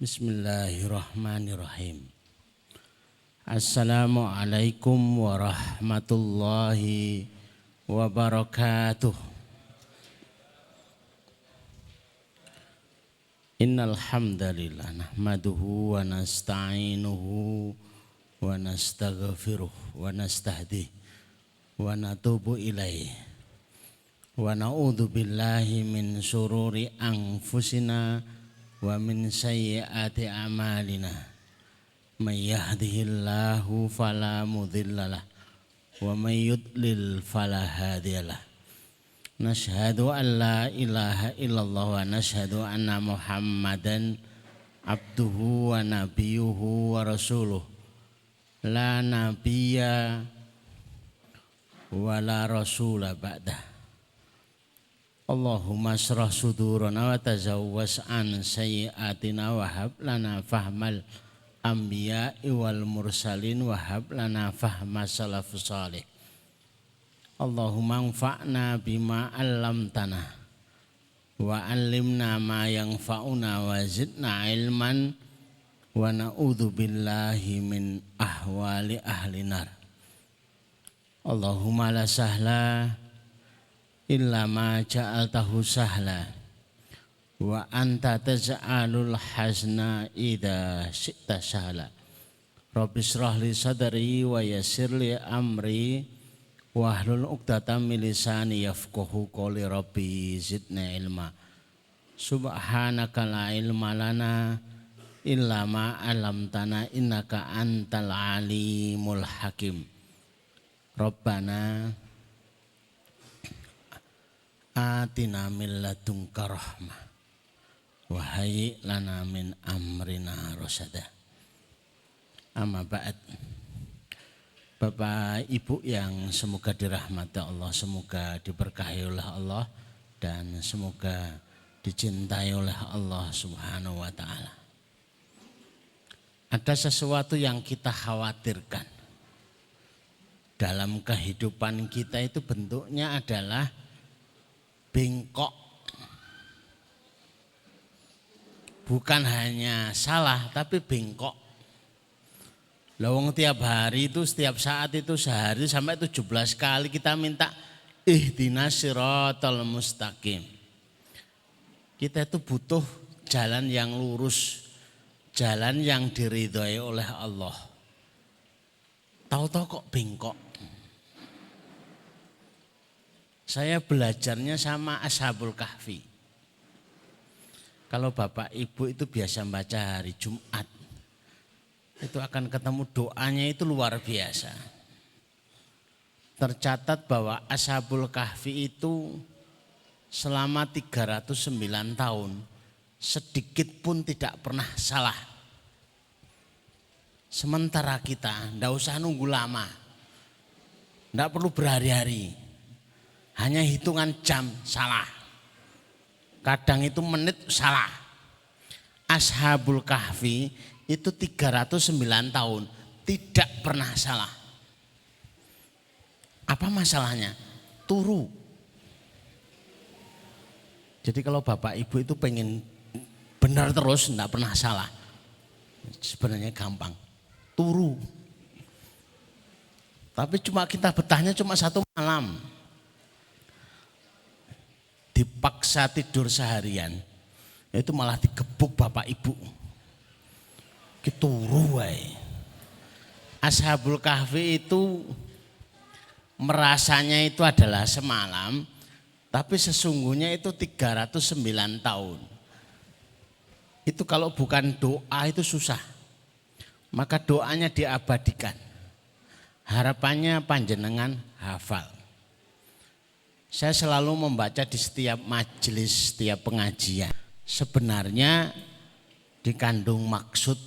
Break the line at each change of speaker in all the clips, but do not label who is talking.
Bismillahirrahmanirrahim. Assalamualaikum warahmatullahi wabarakatuh. Innal hamdalillah nahmaduhu wa nasta'inuhu wa nastaghfiruh wa nastahdihi wa natubu ilaih wa na'udzu billahi min syururi anfusina wa min sayyiati a'malina may yahdihillahu fala mudhillalah wa may yudlil fala hadiyalah. Nashhadu an la ilaha illallah wa nashhadu anna Muhammadan abduhu wa nabiyuhu wa rasuluh la nabiyya wa la rasula ba'dah. Allahumma ashrah sudurana wa tazawwas an sayyiatina wa hab lana fahmal anbiya'i wal mursalin wa hab lana fahma salafus salih. Allahumma anfa'na bima 'allamtana wa 'allimna ma yanfa'una wa zidna ilman wa na'udzu billahi min ahwali ahli nar. Allahumma la sahla illa ma ja'altahu sahla wa anta taj'alul hazna idza syi'ta sahla. Rabbi shrah li sadri wa yassir li amri wahlul 'uqdatam min lisani yafqahu qawli. Rabbi zidni ilma. Subhanaka la ilma lana illa ma 'allamtana innaka antal alimul hakim. Rabbana atina min ladunka rahmah wa hayyi lana min amrina rasyada. Amma ba'd. Bapak Ibu yang semoga dirahmati Allah, semoga diberkahi oleh Allah dan semoga dicintai oleh Allah Subhanahu wa taala. Ada sesuatu yang kita khawatirkan dalam kehidupan kita, itu bentuknya adalah bengkok. Bukan hanya salah tapi bengkok. Lawang tiap hari itu, setiap saat itu, sehari sampai 17 kali kita minta ihdinas siratal mustaqim. Kita itu butuh jalan yang lurus, jalan yang diridhoi oleh Allah. Tahu-tahu kok bengkok. Saya belajarnya sama Ashabul Kahfi. Kalau Bapak Ibu itu biasa baca hari Jumat, itu akan ketemu doanya itu luar biasa. Tercatat bahwa Ashabul Kahfi itu selama 309 tahun sedikit pun tidak pernah salah. Sementara kita tidak usah nunggu lama, tidak perlu berhari-hari. Hanya hitungan jam salah. Kadang itu menit salah. Ashabul Kahfi itu 309 tahun tidak pernah salah. Apa masalahnya? Turu. Jadi kalau Bapak Ibu itu pengen benar terus tidak pernah salah, sebenarnya gampang. Turu. Tapi cuma kita betahnya cuma 1 malam. Dipaksa tidur seharian, itu malah digebuk Bapak Ibu. Kituru wae. Ashabul Kahfi itu merasanya itu adalah semalam, tapi sesungguhnya itu 309 tahun. Itu kalau bukan doa itu susah. Maka doanya diabadikan. Harapannya panjenengan hafal. Saya selalu membaca di setiap majelis, setiap pengajian. Sebenarnya dikandung maksud.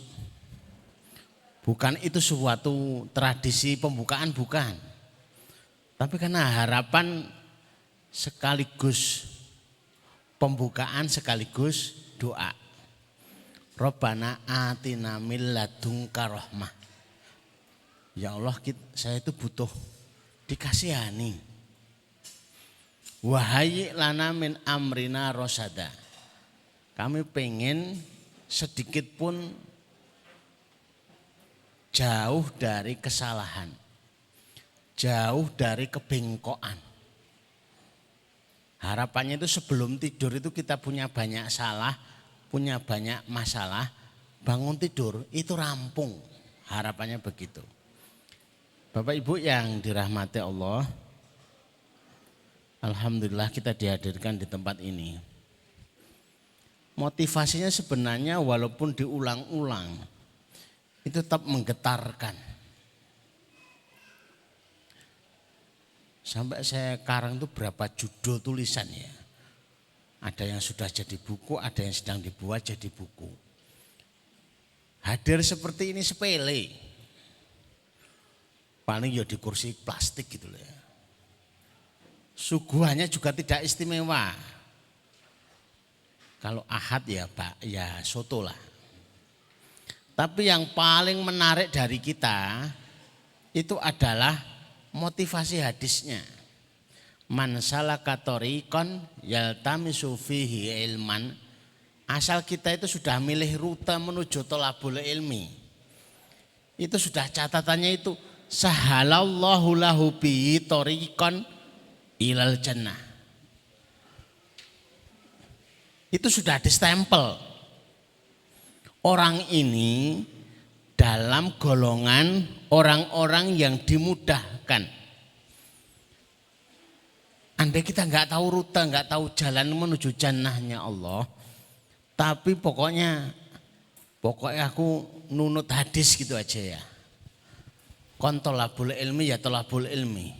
Bukan itu suatu tradisi pembukaan, bukan. Tapi karena harapan sekaligus pembukaan sekaligus doa. Rabbana atina min ladunka rahmah. Ya Allah, saya itu butuh dikasihani. Wahai lana min amrina rosada. Kami pengen sedikit pun jauh dari kesalahan, jauh dari kebengkokan. Harapannya itu sebelum tidur itu kita punya banyak salah, punya banyak masalah, bangun tidur itu rampung. Harapannya begitu. Bapak Ibu yang dirahmati Allah, alhamdulillah kita dihadirkan di tempat ini. Motivasinya sebenarnya walaupun diulang-ulang, itu tetap menggetarkan. Sampai saya karang itu berapa judul tulisan ya. Ada yang sudah jadi buku, ada yang sedang dibuat jadi buku. Hadir seperti ini sepele. Paling ya di kursi plastik gitu loh ya. Suguhannya juga tidak istimewa. Kalau ahad ya Pak, ya soto lah. Tapi yang paling menarik dari kita itu adalah motivasi hadisnya. Man salaka thoriqan yaltamisu fihi ilman. Asal kita itu sudah milih rute menuju thalabul ilmi. Itu sudah catatannya itu sahalallahu lahu bi thoriqan ilal jannah. Itu sudah distempel. Orang ini dalam golongan orang-orang yang dimudahkan. Andai kita nggak tahu rute, nggak tahu jalan menuju jannahnya Allah, tapi pokoknya aku nunut hadis gitu aja ya. Kon thalabul ilmi ya thalabul ilmi.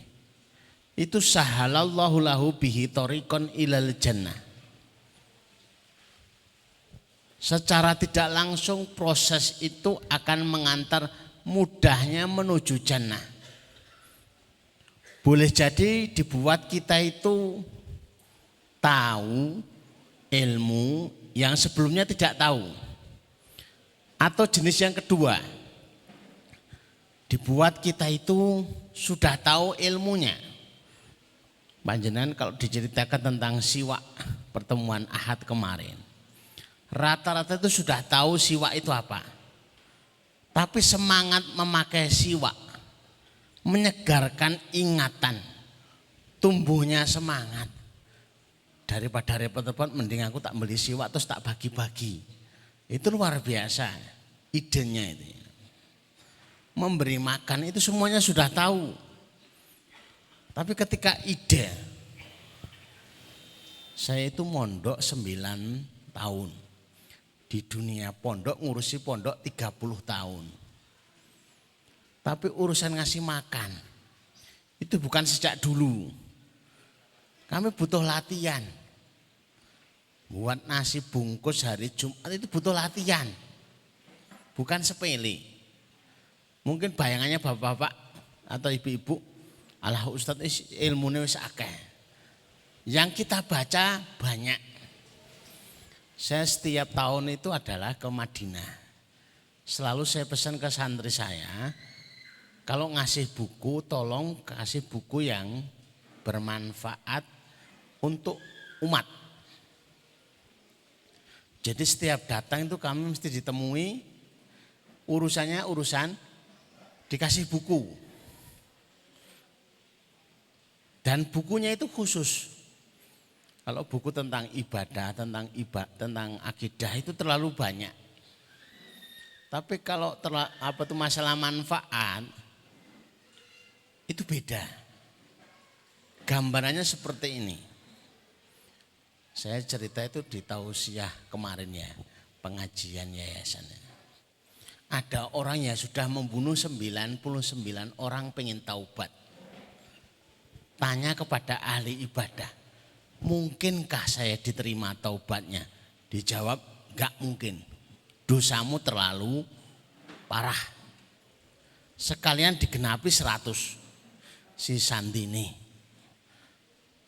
Itu sahalallahu lahu bihi thoriqan ilal jannah. Secara tidak langsung proses itu akan mengantar mudahnya menuju jannah. Boleh jadi dibuat kita itu tahu ilmu yang sebelumnya tidak tahu. Atau jenis yang kedua, dibuat kita itu sudah tahu ilmunya. Panjenengan kalau diceritakan tentang siwak pertemuan Ahad kemarin, rata-rata itu sudah tahu siwak itu apa. Tapi semangat memakai siwak menyegarkan ingatan, tumbuhnya semangat. Daripada repot-repot mending aku tak beli siwak terus tak bagi-bagi. Itu luar biasa idenya itu. Memberi makan itu semuanya sudah tahu. Tapi ketika ide, saya itu mondok 9 tahun. Di dunia pondok, ngurusi pondok 30 tahun. Tapi urusan ngasih makan, itu bukan sejak dulu. Kami butuh latihan. Buat nasi bungkus hari Jumat itu butuh latihan. Bukan sepele. Mungkin bayangannya bapak-bapak atau ibu-ibu, alah Ustadz ilmunya wis akeh. Yang kita baca banyak. Saya setiap tahun itu adalah ke Madinah. Selalu saya pesan ke santri saya, kalau ngasih buku tolong kasih buku yang bermanfaat untuk umat. Jadi setiap datang itu kami mesti ditemui, urusannya urusan dikasih buku. Dan bukunya itu khusus. Kalau buku tentang ibadah, tentang akidah itu terlalu banyak. Tapi kalau masalah manfaat itu beda. Gambarannya seperti ini. Saya cerita itu di tausiah kemarin ya, pengajian yayasan. Ada orang yang sudah membunuh 99 orang pengen taubat. Tanya kepada ahli ibadah, mungkinkah saya diterima taubatnya? Dijawab, enggak mungkin. Dosamu terlalu parah. Sekalian digenapi 100. Si Sandini.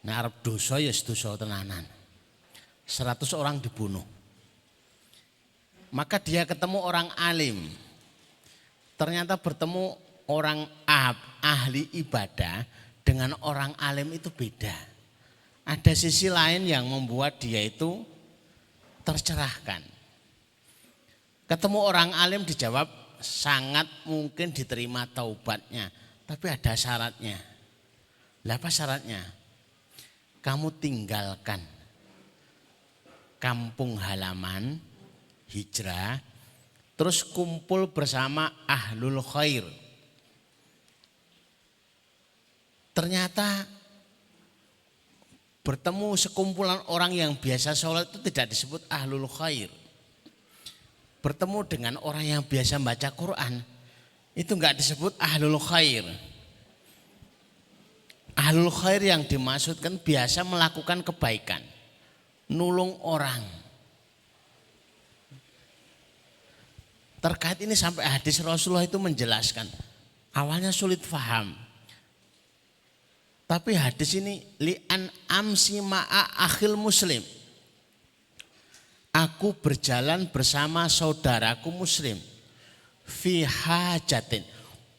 Nah arep dosa ya dosa tenanan. 100 orang dibunuh. Maka dia ketemu orang alim. Ternyata bertemu orang ahli ibadah dengan orang alim itu beda. Ada sisi lain yang membuat dia itu tercerahkan. Ketemu orang alim dijawab sangat mungkin diterima taubatnya. Tapi ada syaratnya. Lah apa syaratnya? Kamu tinggalkan kampung halaman, hijrah, terus kumpul bersama ahlul khair. Ternyata bertemu sekumpulan orang yang biasa sholat itu tidak disebut ahlul khair. Bertemu dengan orang yang biasa baca Quran itu enggak disebut ahlul khair. Ahlul khair yang dimaksudkan biasa melakukan kebaikan, nulung orang. Terkait ini sampai hadis Rasulullah itu menjelaskan. Awalnya sulit paham. Tapi hadis ini li'an amsi ma'a akhil muslim. Aku berjalan bersama saudaraku muslim fi hajatin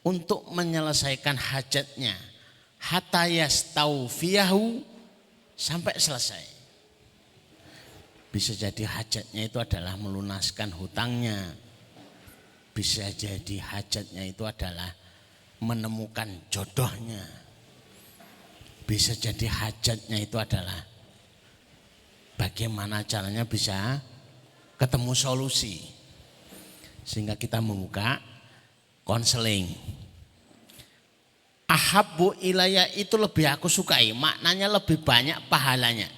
untuk menyelesaikan hajatnya hatta yastaufiyahu sampai selesai. Bisa jadi hajatnya itu adalah melunaskan hutangnya. Bisa jadi hajatnya itu adalah menemukan jodohnya. Bisa jadi hajatnya itu adalah bagaimana caranya bisa ketemu solusi. Sehingga kita membuka konseling. Ahabbu ilayya itu lebih aku sukai, maknanya lebih banyak pahalanya.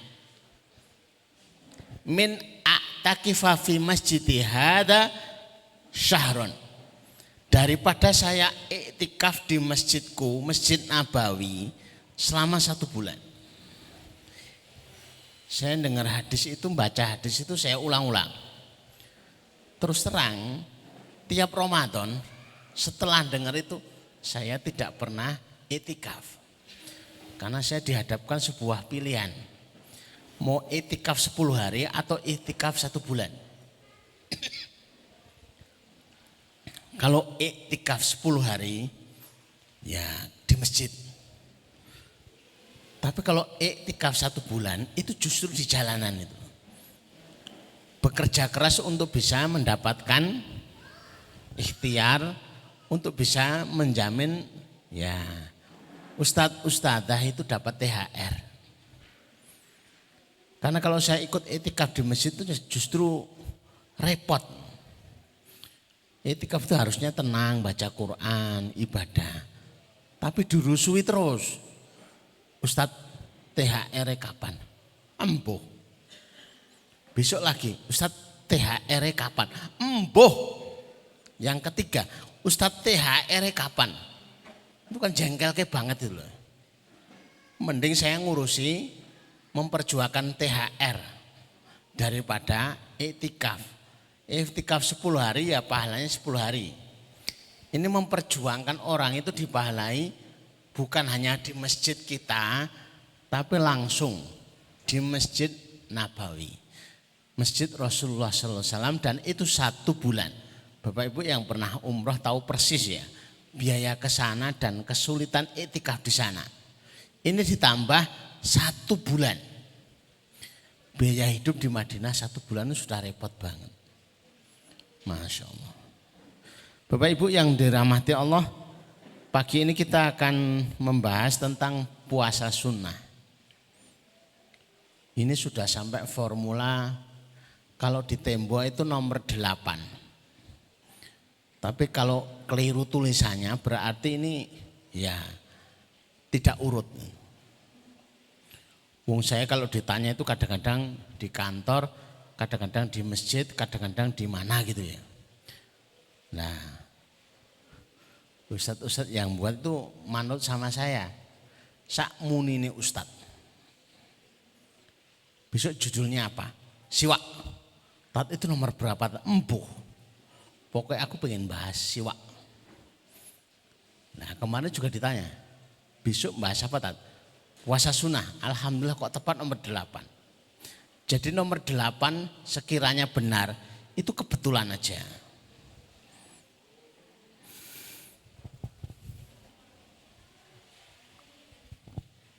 Min a'takifa fi masjidi hada syahron. Daripada saya iktikaf di masjidku, Masjid Nabawi selama 1 bulan. Saya dengar hadis itu, baca hadis itu saya ulang-ulang. Terus terang, tiap Ramadan setelah dengar itu saya tidak pernah iktikaf. Karena saya dihadapkan sebuah pilihan. Mau iktikaf 10 hari atau iktikaf 1 bulan. Kalau iktikaf 10 hari ya di masjid. Tapi kalau iktikaf 1 bulan itu justru di jalanan itu. Bekerja keras untuk bisa mendapatkan ikhtiar untuk bisa menjamin ya ustadz-ustadzah itu dapat THR. Karena kalau saya ikut iktikaf di masjid itu justru repot. Iktikaf itu harusnya tenang, baca Quran, ibadah. Tapi dirusui terus. Ustadz THR kapan? Embuh. Besok lagi, Ustadz THR kapan? Embuh. Yang ketiga, Ustadz THR kapan? Itu kan jengkel kayak banget itu loh. Mending saya ngurusi memperjuangkan THR daripada iktikaf. Iktikaf 10 hari ya pahalanya 10 hari. Ini memperjuangkan orang itu dipahalai bukan hanya di masjid kita, tapi langsung di Masjid Nabawi. Masjid Rasulullah SAW, dan itu 1 bulan. Bapak Ibu yang pernah umroh tahu persis ya, biaya ke sana dan kesulitan iktikaf di sana. Ini ditambah 1 bulan. Biaya hidup di Madinah 1 bulan itu sudah repot banget. Masya Allah. Bapak Ibu yang dirahmati Allah, pagi ini kita akan membahas tentang puasa sunnah. Ini sudah sampai formula kalau di tembok itu nomor 8. Tapi kalau keliru tulisannya berarti ini ya tidak urut. Wong saya kalau ditanya itu kadang-kadang di kantor, kadang-kadang di masjid, kadang-kadang di mana gitu ya. Nah, ustadz-ustadz yang buat itu manut sama saya. Sakmuni ini ustadz. Besok judulnya apa? Siwak. Tat itu nomor berapa? Empuh. Pokoknya aku pengen bahas siwak. Nah kemarin juga ditanya. Besok bahas apa Tat? Puasa sunnah. Alhamdulillah kok tepat nomor 8. Jadi nomor 8 sekiranya benar itu kebetulan aja.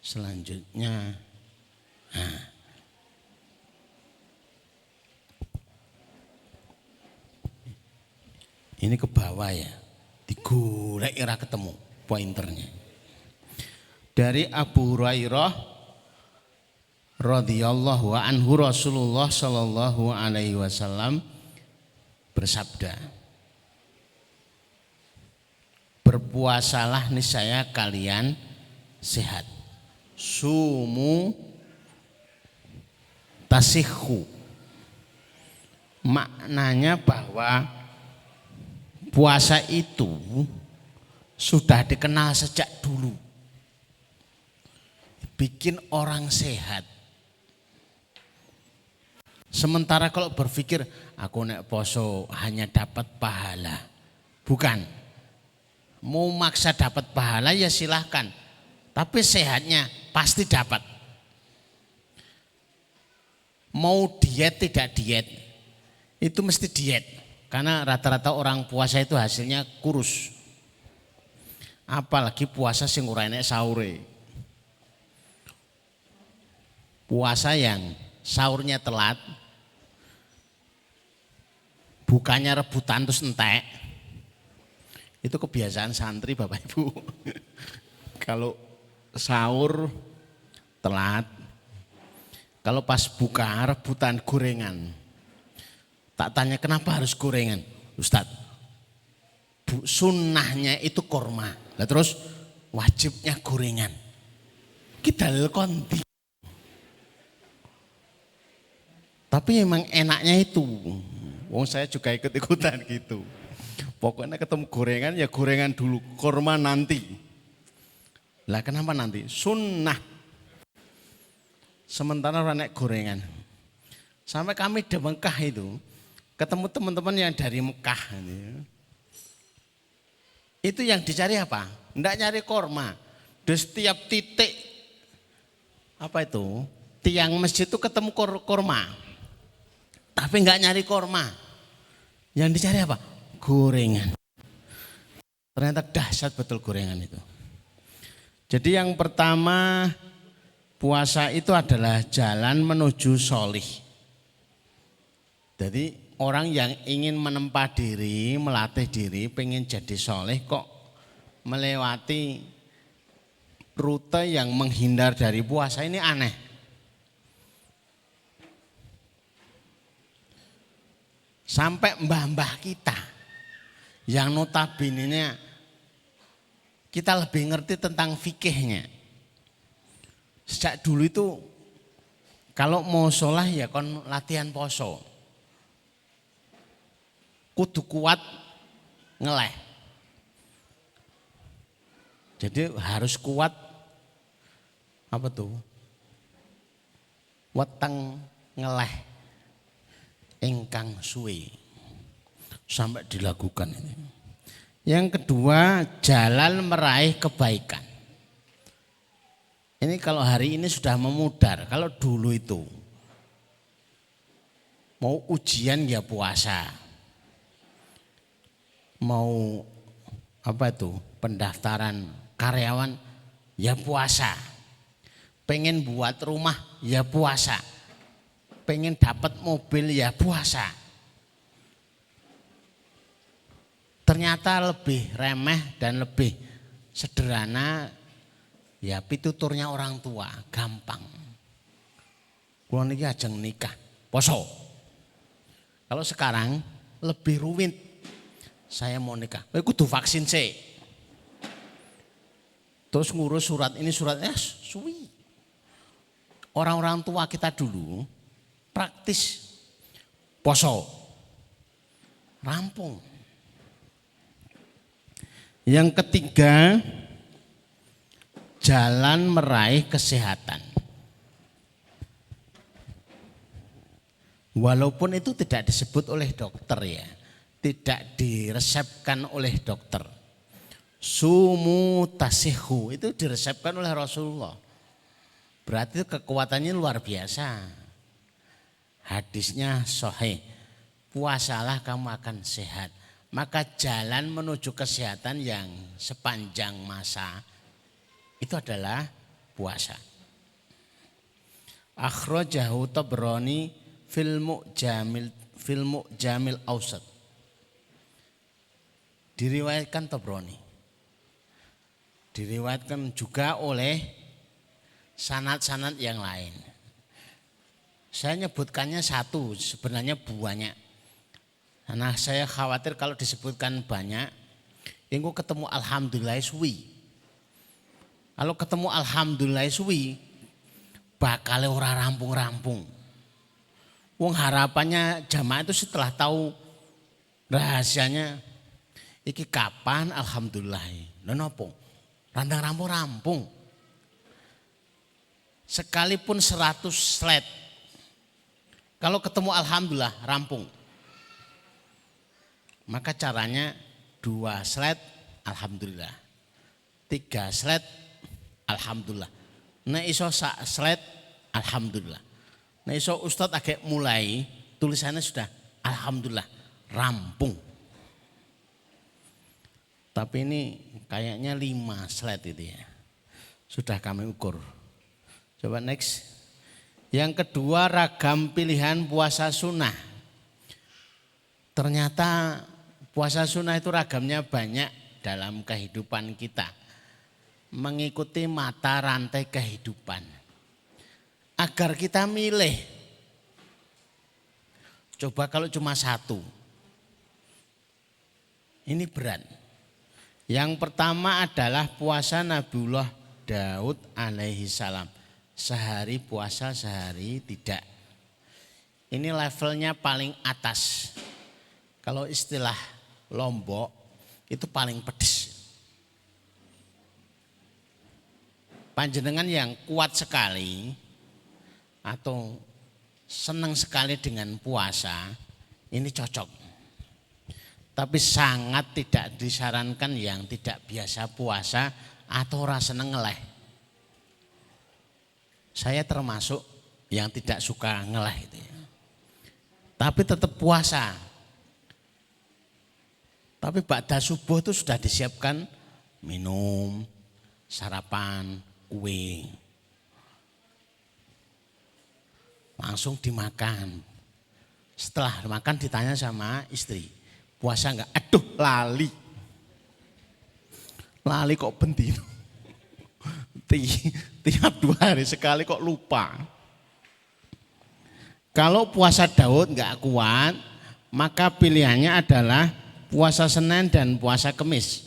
Selanjutnya Ini ke bawah ya. Digolek ora ketemu pointernya. Dari Abu Hurairah radhiyallahu anhu Rasulullah sallallahu alaihi wasallam bersabda, berpuasalah niscaya kalian sehat. Sumu tasihhu. Maknanya bahwa puasa itu sudah dikenal sejak dulu. Bikin orang sehat. Sementara kalau berpikir aku nek poso hanya dapat pahala. Bukan. Mau maksa dapat pahala ya silahkan. Tapi sehatnya pasti dapat. Mau diet tidak diet. Itu mesti diet. Karena rata-rata orang puasa itu hasilnya kurus. Apalagi puasa sing ora enek sahure. Puasa yang sahurnya telat, bukannya rebutan terus entek. Itu kebiasaan santri Bapak Ibu. Kalau sahur telat, kalau pas buka rebutan gorengan. Tak tanya kenapa harus gorengan, Ustadz. Sunnahnya itu korma, lah terus wajibnya gorengan. Kita konti. Tapi emang enaknya itu, wong saya juga ikut-ikutan gitu. Pokoknya ketemu gorengan ya gorengan dulu, korma nanti. Lah kenapa nanti? Sunnah. Sementara orang naik gorengan. Sampai kami di Mekah itu, ketemu teman-teman yang dari Mekah. Itu yang dicari apa? Enggak nyari korma. Di setiap titik, apa itu? Tiang masjid itu ketemu korma. Tapi enggak nyari korma. Yang dicari apa? Gorengan. Ternyata dahsyat betul gorengan itu. Jadi yang pertama puasa itu adalah jalan menuju sholih. Jadi orang yang ingin menempa diri, melatih diri, pengen jadi sholih kok melewati rute yang menghindar dari puasa ini aneh. Sampai mbah-mbah kita yang notabene kita lebih ngerti tentang fikihnya. Sejak dulu itu kalau mau sholat ya kon latihan poso. Kudu kuat ngeleh. Jadi harus kuat apa tuh? Weteng ngeleh. Engkang suwe sampai dilakukan ini. Yang kedua, jalan meraih kebaikan. Ini kalau hari ini sudah memudar. Kalau dulu itu mau ujian ya puasa, mau apa itu pendaftaran karyawan ya puasa, pengen buat rumah ya puasa. Pengen dapat mobil ya puasa. Ternyata lebih remeh dan lebih sederhana ya pituturnya orang tua, gampang. Kulo niki ajeng nikah, poso. Kalau sekarang lebih rumit. Saya mau nikah, kudu vaksin sih. Terus ngurus surat ini suratnya suwi. Orang-orang tua kita dulu praktis poso rampung. Yang ketiga, jalan meraih kesehatan. Walaupun itu tidak disebut oleh dokter ya, tidak diresepkan oleh dokter. Sumu tasihhu itu diresepkan oleh Rasulullah. Berarti kekuatannya luar biasa. Hadisnya sahih, puasalah kamu akan sehat. Maka jalan menuju kesehatan yang sepanjang masa itu adalah puasa. Akhrajahu Tabrani fil Mu'jamil Awsat. Diriwayatkan Tabrani. Diriwayatkan juga oleh sanad-sanad yang lain. Saya nyebutkannya satu, sebenarnya banyak. Karena saya khawatir kalau disebutkan banyak, engko ketemu alhamdulillah suwi. Kalau ketemu alhamdulillah suwi, bakal ora rampung-rampung. Wong harapannya jamaah itu setelah tahu rahasianya, iki kapan alhamdulillah. Lha napa? Randang rampung-rampung. Sekalipun 100 slide, kalau ketemu alhamdulillah rampung. Maka caranya 2 slide alhamdulillah. 3 slide alhamdulillah. Nah iso sak slide alhamdulillah. Nah iso ustadz agak mulai tulisannya sudah alhamdulillah rampung. Tapi ini kayaknya 5 slide itu ya. Sudah kami ukur. Coba next. Yang kedua ragam pilihan puasa sunnah. Ternyata puasa sunnah itu ragamnya banyak dalam kehidupan kita. Mengikuti mata rantai kehidupan. Agar kita milih. Coba kalau cuma satu. Ini berat. Yang pertama adalah puasa Nabiullah Daud alaihi salam. Sehari puasa, sehari tidak. Ini levelnya paling atas. Kalau istilah Lombok itu paling pedes. Panjenengan yang kuat sekali atau senang sekali dengan puasa, ini cocok. Tapi sangat tidak disarankan yang tidak biasa puasa atau rasa seneng ngeleh. Saya termasuk yang tidak suka ngeleh itu ya. Tapi tetap puasa. Tapi ba'da subuh itu sudah disiapkan minum, sarapan, kue. Langsung dimakan. Setelah makan ditanya sama istri, puasa enggak? Aduh lali. Lali kok bendino. Tiap 2 hari sekali kok lupa. Kalau puasa Daud enggak kuat, maka pilihannya adalah puasa Senin dan puasa Kemis.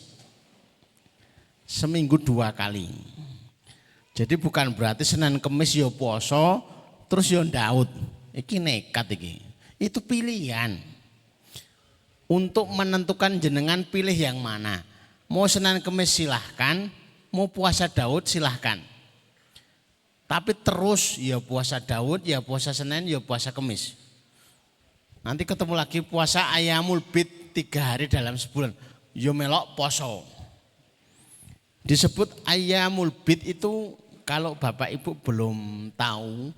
Seminggu 2 kali. Jadi bukan berarti Senin Kemis ya poso terus ya Daud. Iki nekat iki. Itu pilihan. Untuk menentukan jenengan pilih yang mana. Mau Senin Kemis silahkan, mau puasa Daud silahkan. Tapi terus ya puasa Daud, ya puasa Senin, ya puasa Kemis. Nanti ketemu lagi puasa Ayamul Bid 3 hari dalam sebulan. Ya melok poso. Disebut Ayamul Bid itu kalau Bapak Ibu belum tahu,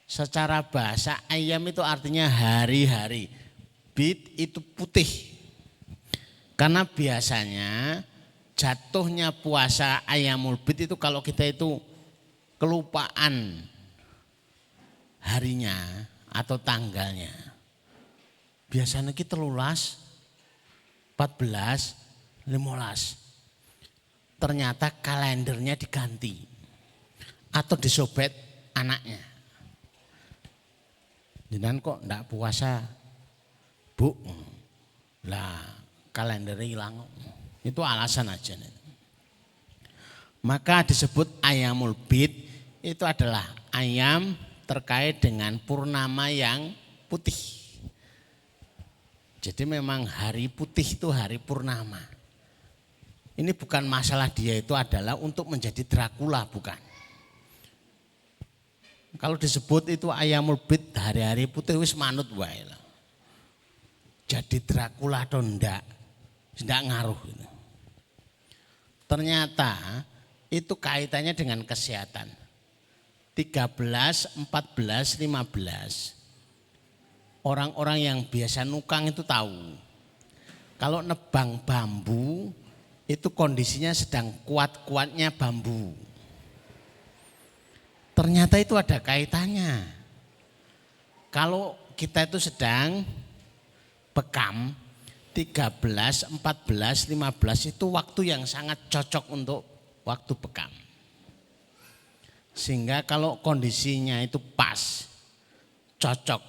secara bahasa ayam itu artinya hari-hari. Bid itu putih. Karena biasanya jatuhnya puasa Ayamul Bid itu kalau kita itu kelupaan harinya atau tanggalnya. Biasanya kita 13, 14, 15. Ternyata kalendernya diganti atau disobet anaknya. Jangan kok enggak puasa, Bu? Lah kalendernya hilang. Itu alasan aja. Maka disebut Ayamul Bid itu adalah ayam terkait dengan purnama yang putih. Jadi memang hari putih itu hari purnama. Ini bukan masalah dia itu adalah untuk menjadi Dracula, bukan. Kalau disebut itu Ayamul Bid hari-hari putih wis manut wae lah. Jadi Dracula atau enggak ngaruh. Ternyata itu kaitannya dengan kesehatan. 13, 14, 15. Orang-orang yang biasa nukang itu tahu. Kalau nebang bambu itu kondisinya sedang kuat-kuatnya bambu. Ternyata itu ada kaitannya. Kalau kita itu sedang bekam, 13, 14, 15 itu waktu yang sangat cocok untuk waktu bekam. Sehingga kalau kondisinya itu pas, cocok,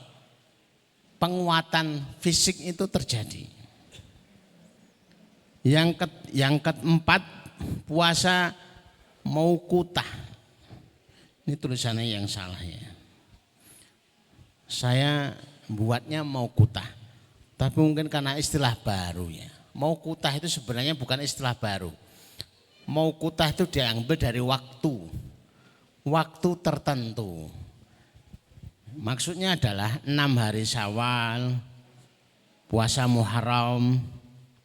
penguatan fisik itu terjadi. Yang keempat, puasa mau kutah. Ini tulisannya yang salah ya. Saya buatnya mau kutah, tapi mungkin karena istilah baru ya. Mau kutah itu sebenarnya bukan istilah baru. Mau kutah itu diambil dari waktu tertentu. Maksudnya adalah 6 hari Syawal, puasa Muharram,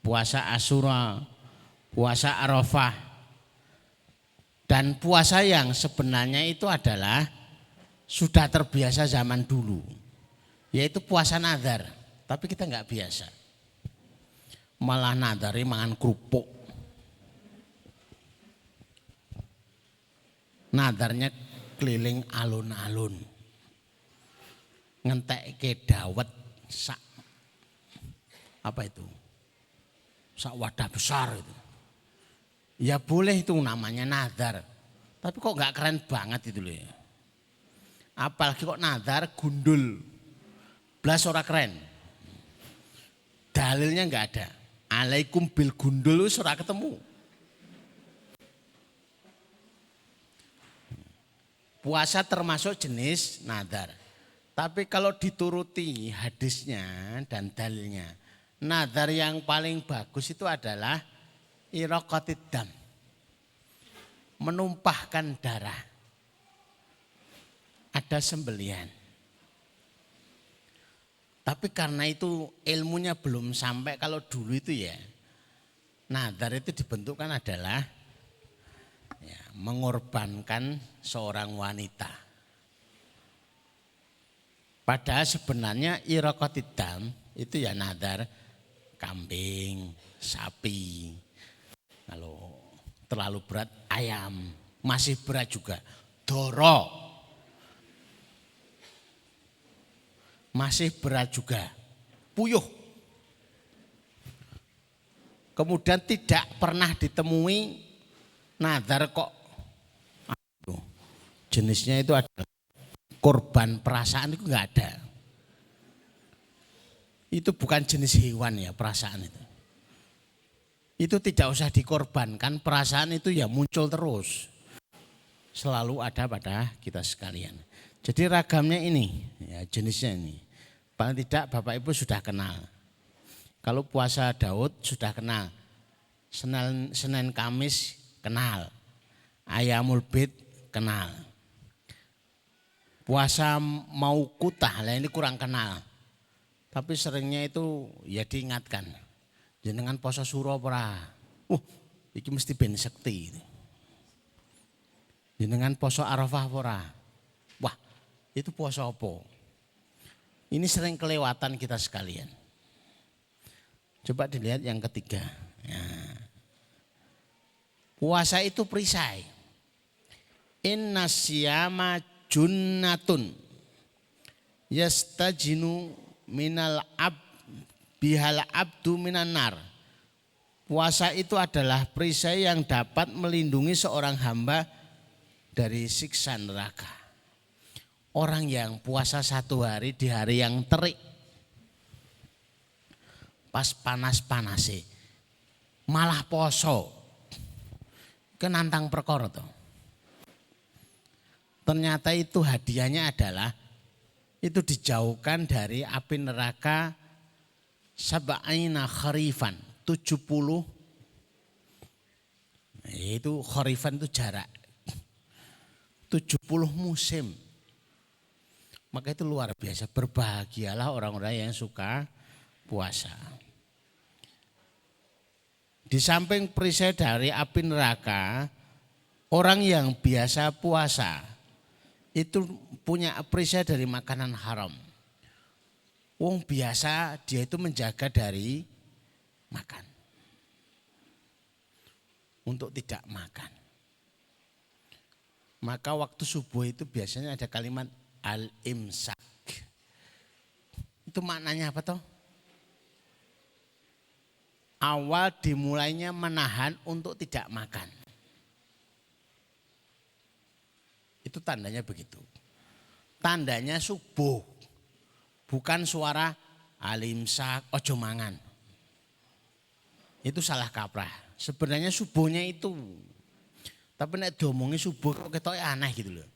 puasa Asyura, puasa Arafah, dan puasa yang sebenarnya itu adalah sudah terbiasa zaman dulu, yaitu puasa nadar, tapi kita nggak biasa, malah nadari mangan kerupuk, nadarnya keliling alun-alun, ngentek ke dawet sak apa itu, sak wadah besar itu, ya boleh itu namanya nadar, tapi kok nggak keren banget itu loh ya. Apalagi kok nadar gundul, blas ora keren. Dalilnya nggak ada. Alaikum bil gundul ora ketemu. Puasa termasuk jenis nadar. Tapi kalau dituruti hadisnya dan dalilnya, nadar yang paling bagus itu adalah iraqatid dam, menumpahkan darah. Ada sembelian. Tapi karena itu ilmunya belum sampai, kalau dulu itu ya, nadar itu dibentukkan adalah ya, mengorbankan seorang wanita. Padahal sebenarnya iraqatid dam itu ya nadar kambing, sapi. Kalau terlalu berat ayam, masih berat juga doro. Masih berat juga, puyuh. Kemudian tidak pernah ditemui nadar kok jenisnya itu ada korban perasaan, itu enggak ada. Itu bukan jenis hewan ya perasaan itu. Itu tidak usah dikorbankan, perasaan itu ya muncul terus. Selalu ada pada kita sekalian. Jadi ragamnya ini, ya jenisnya ini. Paling tidak Bapak Ibu sudah kenal. Kalau puasa Daud sudah kenal. Senin Kamis kenal. Ayamul Bid kenal. Puasa mau kutah, lah ini kurang kenal. Tapi seringnya itu ya diingatkan. Jenengan poso suro ora. Iki mesti ben sekti. Jenengan poso Arafah ora. Wah, itu poso apa? Ini sering kelewatan kita sekalian. Coba dilihat yang ketiga. Ya. Puasa itu perisai. Inna siyama junnatun yastajinu minal bihal abdu minan nar. Puasa itu adalah perisai yang dapat melindungi seorang hamba dari siksa neraka. Orang yang puasa 1 hari di hari yang terik, pas panas-panasnya, malah poso, kenantang perkara toh. Ternyata itu hadiahnya adalah itu dijauhkan dari api neraka sab'ina kharifan, 70. Itu kharifan itu jarak 70 musim. Maka itu luar biasa, berbahagialah orang-orang yang suka puasa. Di samping perisai dari api neraka, orang yang biasa puasa itu punya perisai dari makanan haram. Wong biasa dia itu menjaga dari makan. Untuk tidak makan. Maka waktu subuh itu biasanya ada kalimat al-imsak. Itu maknanya apa toh? awal dimulainya menahan untuk tidak makan. Itu tandanya begitu. Tandanya subuh. Bukan suara alimsak ojo mangan. Itu salah kaprah. Sebenarnya subuhnya itu. Tapi nek diomongi subuh kok ketok aneh gitu loh.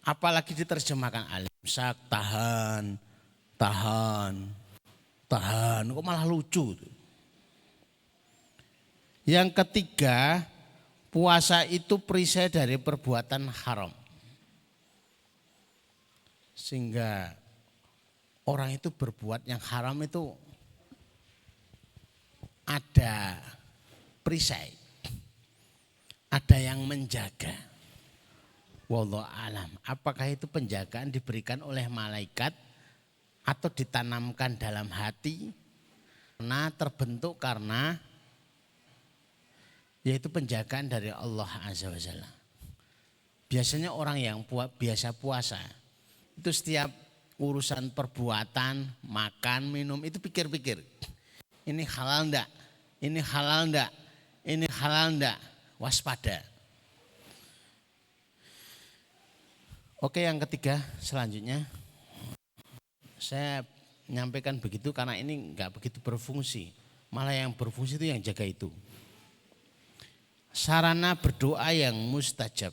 Apalagi diterjemahkan alimsak, tahan, kok malah lucu. Yang ketiga, puasa itu perisai dari perbuatan haram. Sehingga orang itu berbuat yang haram itu ada perisai. Ada yang menjaga. Wallahu alam. Apakah itu penjagaan diberikan oleh malaikat atau ditanamkan dalam hati? Karena terbentuk karena yaitu penjagaan dari Allah Azza wa Jalla. Biasanya orang yang biasa puasa itu setiap urusan perbuatan, makan, minum itu pikir-pikir. Ini halal enggak? Ini halal enggak? Ini halal enggak? Waspada. Oke, yang ketiga selanjutnya. Saya menyampaikan begitu karena ini enggak begitu berfungsi. Malah yang berfungsi itu yang jaga itu. Sarana berdoa yang mustajab.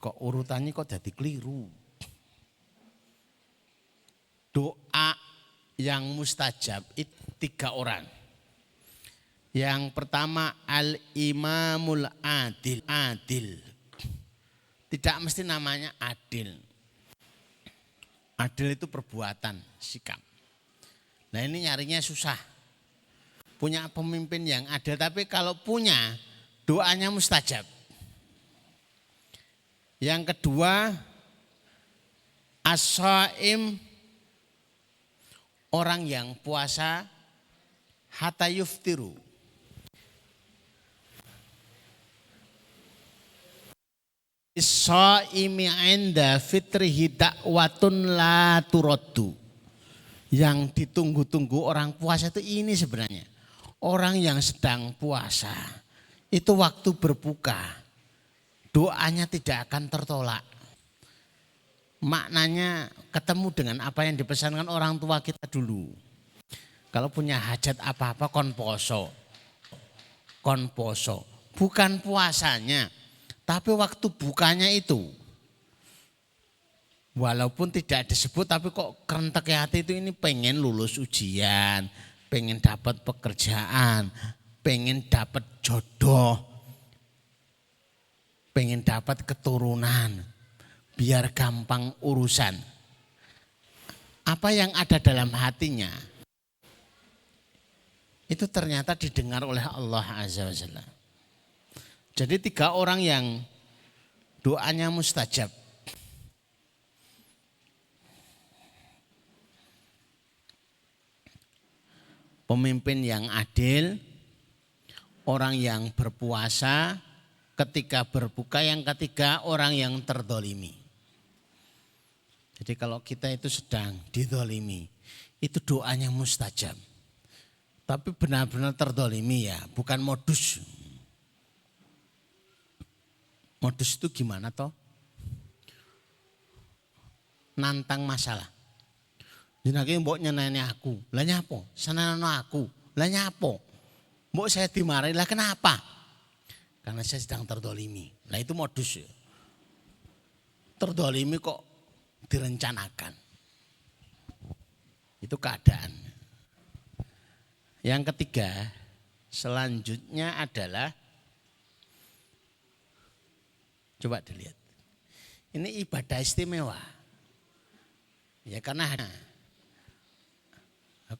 Kok urutannya kok jadi keliru. Doa yang mustajab itu 3 orang. Yang pertama al-imamul adil. Tidak mesti namanya adil. Adil itu perbuatan, sikap. Nah ini nyarinya susah. Punya pemimpin yang adil, tapi kalau punya doanya mustajab. Yang kedua as-shaim, orang yang puasa hatta yuftiru. As-shaimi 'inda fitrihi da'watun la turaddu. Yang ditunggu-tunggu orang puasa itu ini sebenarnya. Orang yang sedang puasa itu waktu berbuka doanya tidak akan tertolak. Maknanya ketemu dengan apa yang dipesankan orang tua kita dulu. Kalau punya hajat apa-apa kon poso. Bukan puasanya, tapi waktu bukanya itu. Walaupun tidak disebut tapi kok kerentek hati itu ini pengen lulus ujian, pengen dapat pekerjaan, pengen dapat jodoh, pengen dapat keturunan, biar gampang urusan. Apa yang ada dalam hatinya, itu ternyata didengar oleh Allah Azza wa Jalla. Jadi 3 orang yang doanya mustajab. Pemimpin yang adil, orang yang berpuasa, ketika berbuka, yang ketiga orang yang terdolimi. Jadi kalau kita itu sedang didolimi, itu doanya mustajab. Tapi benar-benar terdolimi ya, bukan modus. Modus itu gimana toh? Nantang masalah. Jenenge mbok nyeneni aku. Lah nyapo? Senenono aku. Lah nyapo? Mbok saya dimarahi. Lah kenapa? Karena saya sedang terdolimi. Lah itu modus ya. Terdolimi kok direncanakan. Itu keadaan. Yang ketiga, selanjutnya adalah coba dilihat. Ini ibadah istimewa. Ya karena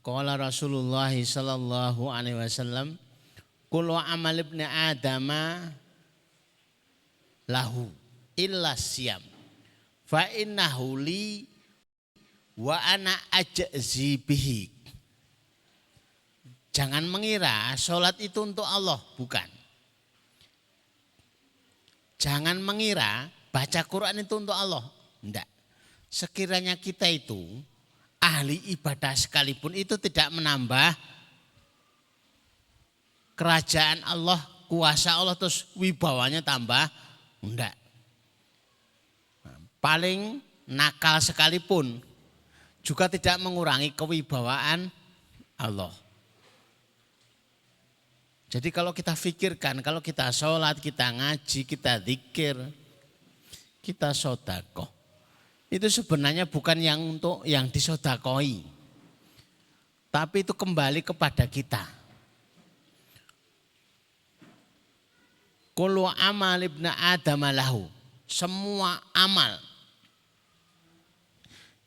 qala Rasulullah sallallahu alaihi wasallam, kullu amal ibni adama lahu illa siyam fa innahu li wa ana ajzi bihi. Jangan mengira sholat itu untuk Allah, bukan. Jangan mengira baca Quran itu untuk Allah, enggak. Sekiranya kita itu ahli ibadah sekalipun itu tidak menambah kerajaan Allah, kuasa Allah terus wibawanya tambah, enggak. Paling nakal sekalipun juga tidak mengurangi kewibawaan Allah. Jadi kalau kita pikirkan, kalau kita sholat, kita ngaji, kita zikir, kita sodakoh, itu sebenarnya bukan yang untuk yang disodakoi, tapi itu kembali kepada kita. Kullu amal ibna Adam lahu, semua amal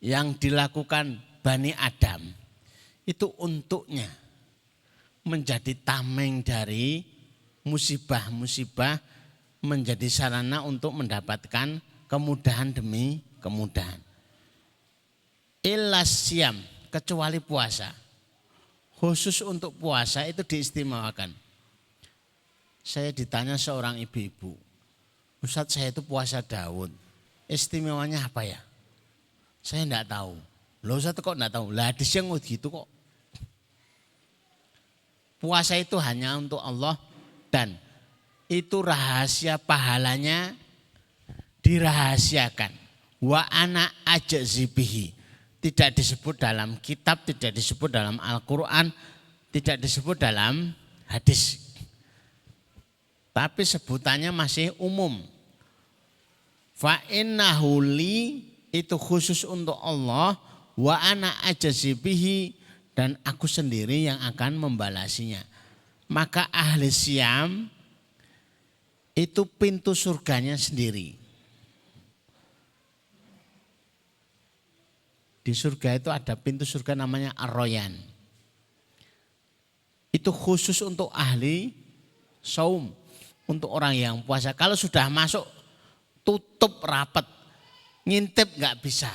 yang dilakukan Bani Adam itu untuknya menjadi tameng dari musibah-musibah, menjadi sarana untuk mendapatkan kemudahan demi kemudahan. Illa siyam, kecuali puasa. Khusus untuk puasa itu diistimewakan. Saya ditanya seorang ibu-ibu, Ustadz saya itu puasa Daud, istimewanya apa ya? Saya enggak tahu. Loh Ustadz kok enggak tahu? Lah hadis yang gitu kok. Puasa itu hanya untuk Allah dan itu rahasia pahalanya dirahasiakan. Wa ana ajzibihi. Tidak disebut dalam kitab, tidak disebut dalam Al-Quran, tidak disebut dalam hadis. Tapi sebutannya masih umum. Fa innahu li, itu khusus untuk Allah, wa ana ajzibihi, dan aku sendiri yang akan membalasinya. Maka ahli siyam itu pintu surganya sendiri. Di surga itu ada pintu surga namanya Ar-Royan. Itu khusus untuk ahli saum, untuk orang yang puasa. Kalau sudah masuk tutup rapat, ngintip nggak bisa.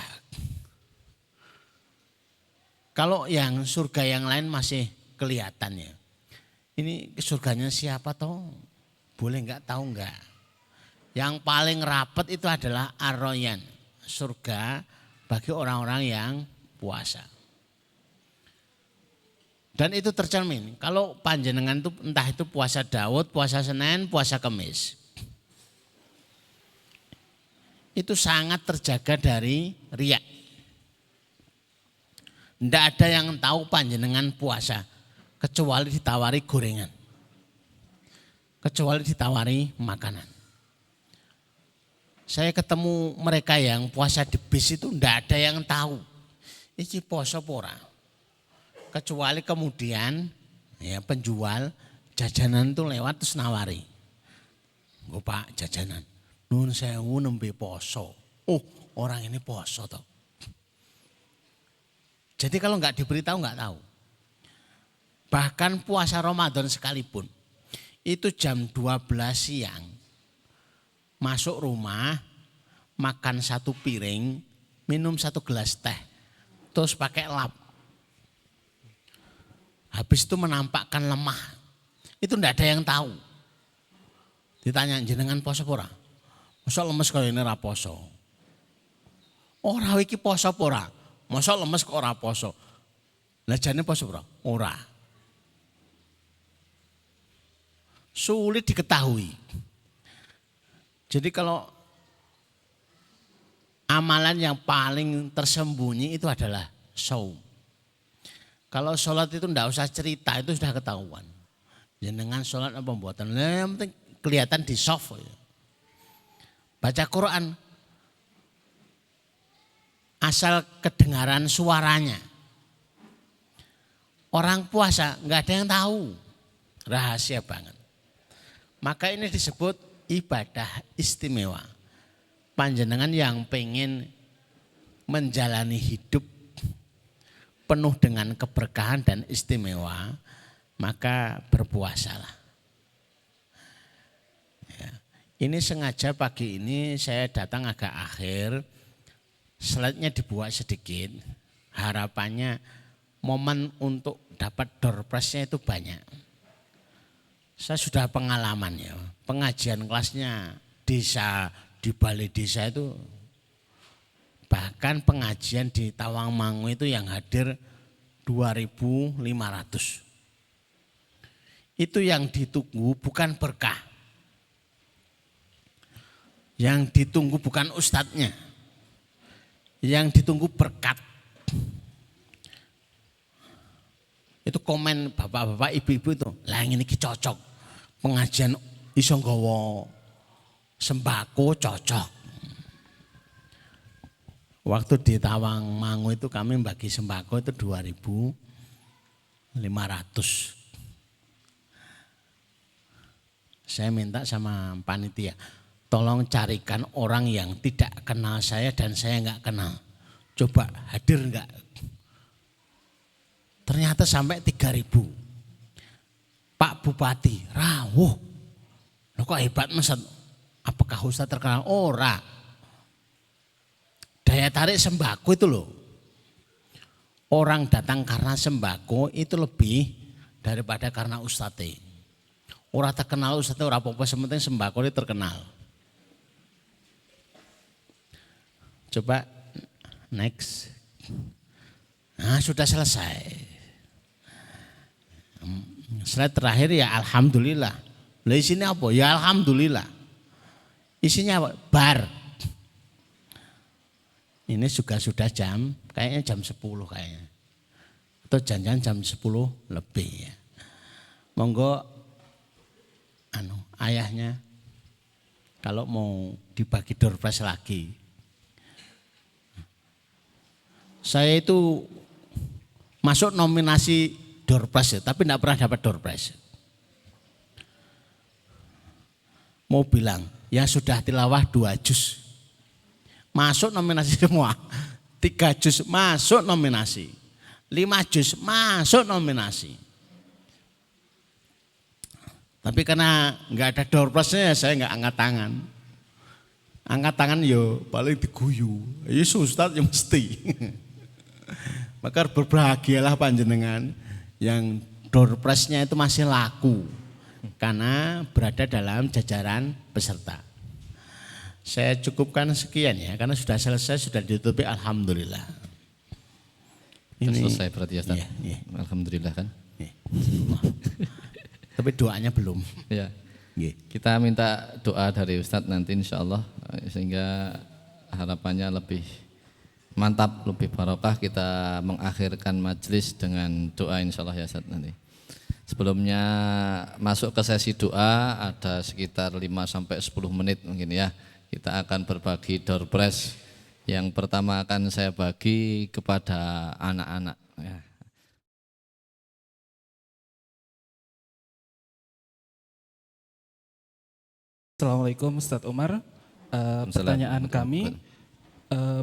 Kalau yang surga yang lain masih kelihatan ya. Ini surganya siapa toh? Boleh nggak, tahu nggak? Yang paling rapat itu adalah Ar-Royan, surga bagi orang-orang yang puasa. Dan itu tercermin. Kalau panjenengan itu entah itu puasa Daud, puasa Senin, puasa Kamis, itu sangat terjaga dari riya. Tidak ada yang tahu panjenengan puasa kecuali ditawari gorengan, kecuali ditawari makanan. Saya ketemu mereka yang puasa di bis itu tidak ada yang tahu iki poso pora. Kecuali kemudian ya penjual jajanan itu lewat terus nawari. "Oh Pak, jajanan. Nun sewu nembe poso." Oh, orang ini poso toh. Jadi kalau nggak diberitahu nggak tahu. Bahkan puasa Ramadan sekalipun, itu jam 12 siang, masuk rumah, makan 1 piring, minum 1 gelas teh, terus pakai lap. Habis itu menampakkan lemah, itu ndak ada yang tahu. Ditanya jenengan poso ora? Masa lemes kaya ini ra poso? Ora iki poso ora? Masa lemes kok ora poso? Lah jane poso ora? Ora. Sulit diketahui. Jadi kalau amalan yang paling tersembunyi itu adalah saum. Kalau sholat itu enggak usah cerita, itu sudah ketahuan. Jenengan sholat apa pembuatan? Yang penting kelihatan di soft. Baca Quran, asal kedengaran suaranya. Orang puasa enggak ada yang tahu, rahasia banget. Maka ini disebut ibadah istimewa. Panjenengan yang pengen menjalani hidup penuh dengan keberkahan dan istimewa, maka berpuasalah. Ya. Ini sengaja pagi ini saya datang agak akhir, slide-nya dibuat sedikit, harapannya momen untuk dapat door prize-nya itu banyak. Saya sudah pengalaman ya, pengajian kelasnya desa, di balai desa itu Bahkan pengajian di Tawangmangu itu yang hadir 2.500. Itu yang ditunggu bukan berkah. Yang ditunggu bukan ustadznya. Yang ditunggu berkat. Itu komen bapak-bapak, ibu-ibu itu, lah ini cocok. Pengajian iso nggawa sembako cocok. Waktu di Tawangmangu itu kami bagi sembako itu 2.500. Saya minta sama panitia, tolong carikan orang yang tidak kenal saya dan saya enggak kenal. Coba hadir enggak? Ternyata sampai 3.000. Pak Bupati, rawuh. Loh kok hebat Mas? Apakah Ustaz terkenal? Ora. Daya tarik sembako itu loh. Orang datang karena sembako itu lebih daripada karena ustadz. Orang terkenal ustadz orang apa-apa, sementing sembako itu terkenal. Coba next. Nah sudah selesai. Slide terakhir ya alhamdulillah. Lah isinya apa? Ya alhamdulillah. Isinya apa? Bar. Ini juga sudah jam, kayaknya jam 10 kayaknya. Atau jangan jam 10 lebih ya. Monggo ayahnya kalau mau dibagi door prize lagi. Saya itu masuk nominasi door prize ya, tapi tidak pernah dapat door prize. Mau bilang, ya sudah tilawah 2 juz. Masuk nominasi semua. 3 juz masuk nominasi. 5 juz masuk nominasi. Tapi karena nggak ada door prize-nya saya nggak angkat tangan. Angkat tangan yo paling diguyu. Ya Ustaz ya mesti. Maka berbahagialah panjenengan yang door prize-nya itu masih laku. Karena berada dalam jajaran peserta. Saya cukupkan sekian ya, karena sudah selesai, sudah ditutupi, alhamdulillah.
Ini selesai berarti ya Ustaz? Iya. Alhamdulillah kan?
Iya. Tapi doanya belum.
Ya. Kita minta doa dari Ustadz nanti insya Allah, sehingga harapannya lebih mantap, lebih barokah. Kita mengakhirkan majelis dengan doa insya Allah ya Ustadz nanti. Sebelumnya masuk ke sesi doa ada sekitar 5-10 menit mungkin ya. Kita akan berbagi door prize. Yang pertama akan saya bagi kepada anak-anak. Ya.
Assalamualaikum Ustadz Umar. Pertanyaan kami,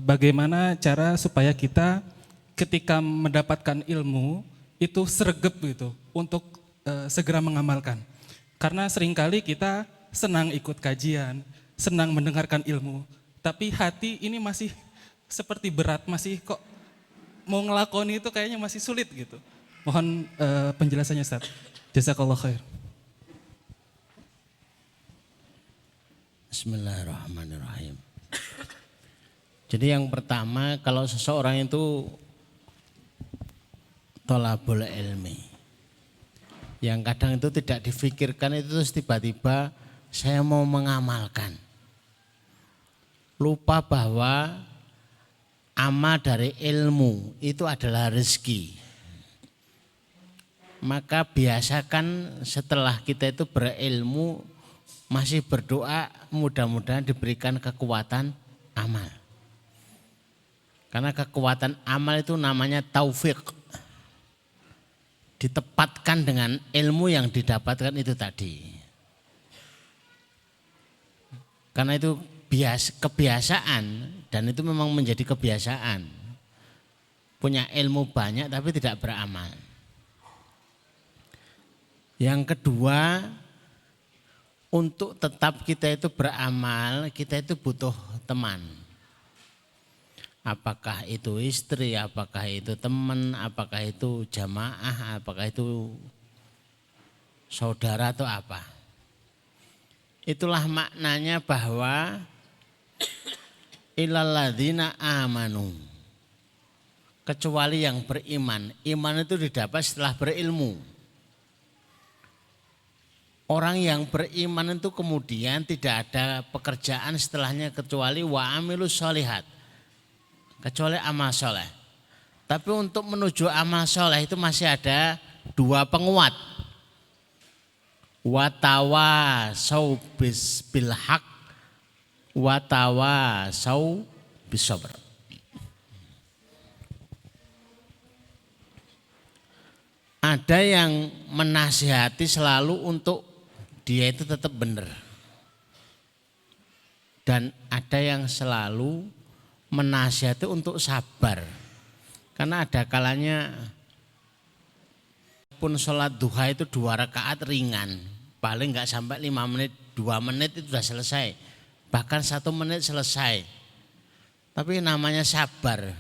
bagaimana cara supaya kita ketika mendapatkan ilmu itu sregep gitu untuk segera mengamalkan. Karena seringkali kita senang ikut kajian, senang mendengarkan ilmu, tapi hati ini masih seperti berat, masih kok mau ngelakoni itu kayaknya masih sulit gitu. Mohon penjelasannya Ustaz. Jazakallah khair.
Bismillahirrahmanirrahim. Jadi yang pertama, kalau seseorang itu thalabul ilmi, yang kadang itu tidak difikirkan itu terus tiba-tiba saya mau mengamalkan. Lupa bahwa amal dari ilmu itu adalah rezeki. Maka biasakan setelah kita itu berilmu masih berdoa mudah-mudahan diberikan kekuatan amal. Karena kekuatan amal itu namanya taufik. Ditepatkan dengan ilmu yang didapatkan itu tadi. Karena itu kebiasaan dan itu memang menjadi kebiasaan. Punya ilmu banyak tapi tidak beramal. Yang kedua, untuk tetap kita itu beramal, kita itu butuh teman. Apakah itu istri, apakah itu teman, apakah itu jamaah, apakah itu saudara atau apa. Itulah maknanya bahwa illal ladzina amanu. Kecuali yang beriman. Iman itu didapat setelah berilmu. Orang yang beriman itu kemudian tidak ada pekerjaan setelahnya kecuali wa amilus sholihat. Kecuali amal soleh. Tapi untuk menuju amal soleh itu masih ada dua penguat. Watawasau bil haq, watawasau bis sabr. Ada yang menasihati selalu untuk dia itu tetap benar. Dan ada yang selalu menasihati untuk sabar. Karena ada kalanya pun sholat duha itu 2 rakaat ringan. Paling enggak sampai 5 menit, 2 menit itu sudah selesai. Bahkan 1 menit selesai. Tapi namanya sabar.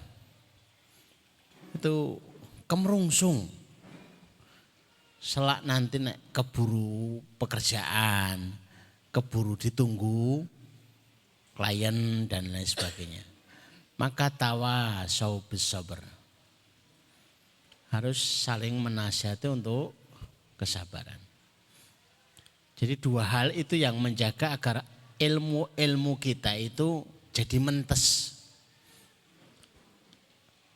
Itu kemerungsung. Selak nanti keburu pekerjaan, keburu ditunggu klien dan lain sebagainya. Maka tawasau bis sabr. Harus saling menasihati untuk kesabaran. Jadi 2 hal itu yang menjaga agar ilmu kita itu jadi mentes.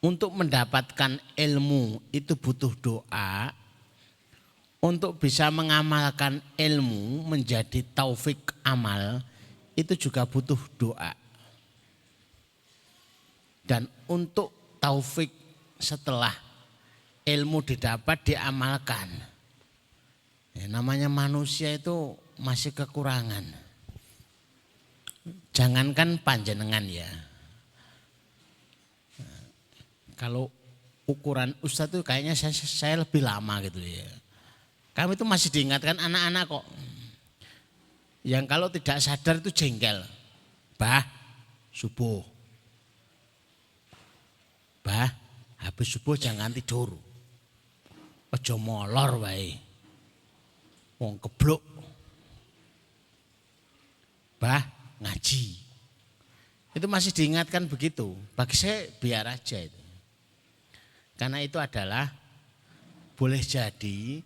Untuk mendapatkan ilmu itu butuh doa. Untuk bisa mengamalkan ilmu menjadi taufik amal itu juga butuh doa. Dan untuk taufik setelah ilmu didapat diamalkan. Ya, namanya manusia itu masih kekurangan. Jangankan panjenengan ya. Kalau ukuran ustadz itu kayaknya saya lebih lama gitu ya. Kami itu masih diingatkan anak-anak kok. Yang kalau tidak sadar itu jengkel. Bah, subuh. Bah, habis subuh jangan tidur. Ojo molor wae. Wong keblok. Bah, ngaji. Itu masih diingatkan begitu. Bagi saya biar aja itu. Karena itu adalah boleh jadi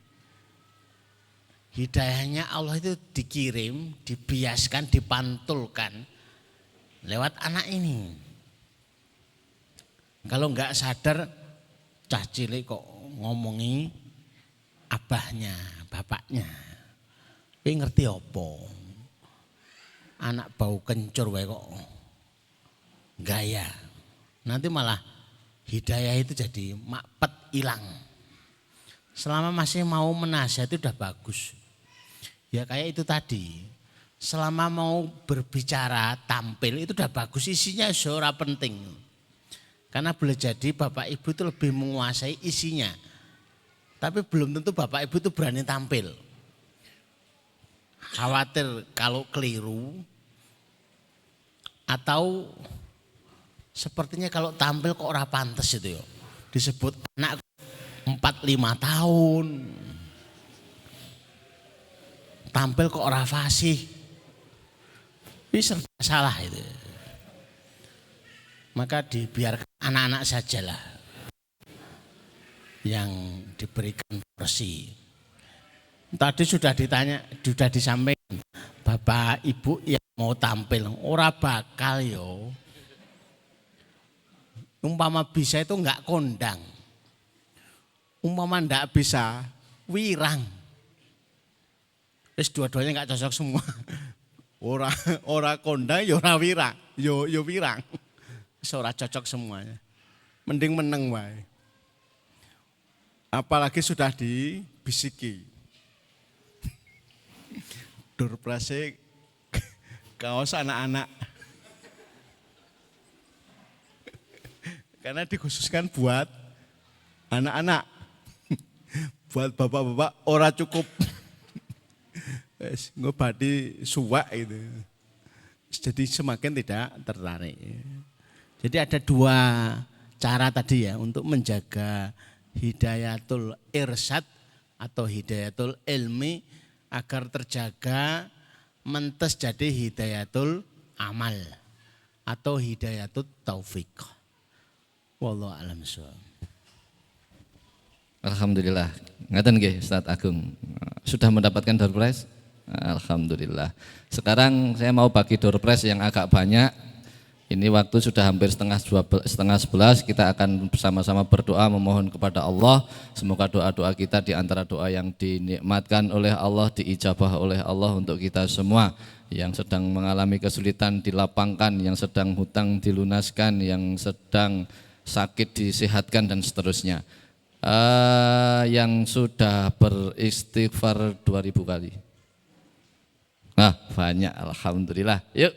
hidayahnya Allah itu dikirim, dibiaskan, dipantulkan lewat anak ini. Kalau enggak sadar, cah cilik kok ngomongi abahnya, bapaknya. Tapi ngerti apa? Anak bau kencur wae kok gaya. Nanti malah hidayah itu jadi makpet hilang. Selama masih mau menasihati itu udah bagus. Ya kayak itu tadi, selama mau berbicara, tampil itu udah bagus, isinya ora penting. Karena boleh jadi bapak ibu itu lebih menguasai isinya. Tapi belum tentu bapak ibu itu berani tampil. Khawatir kalau keliru atau sepertinya kalau tampil kok ora pantes itu ya. Disebut anak 4-5 tahun. Tampil kok ora fasih. Ini serba salah itu. Maka dibiarkan anak-anak sajalah yang diberikan porsi. Tadi sudah ditanya, sudah disampaikan, Bapak Ibu yang mau tampil, ora bakal yo. Umpama bisa itu enggak kondang. Umpama enggak bisa, wirang. Terus dua-duanya enggak cocok semua. Ora kondang, yo ora wirang, yo wirang. Ora cocok semuanya. Mending meneng wae. Apalagi sudah dibisiki. Durplase kaos anak-anak. Karena dikhususkan buat anak-anak. Buat bapak-bapak ora cukup. Ngobati suwak itu. Jadi semakin tidak tertarik. Jadi ada 2 cara tadi ya untuk menjaga hidayatul irsyad atau hidayatul ilmi agar terjaga mentes jadi hidayatul amal. atau hidayatut taufik. Wallahu a'lam bishawab.
Alhamdulillah. Ngaten nggih Ustaz Agung. Sudah mendapatkan door prize? Alhamdulillah. Sekarang saya mau bagi door prize yang agak banyak. Ini waktu sudah hampir setengah 11, kita akan bersama-sama berdoa memohon kepada Allah. Semoga doa-doa kita di antara doa yang dinikmatkan oleh Allah, diijabah oleh Allah untuk kita semua. Yang sedang mengalami kesulitan dilapangkan, yang sedang hutang dilunaskan, yang sedang sakit disehatkan dan seterusnya. Yang sudah beristighfar 2000 kali. Nah, banyak, alhamdulillah. Yuk,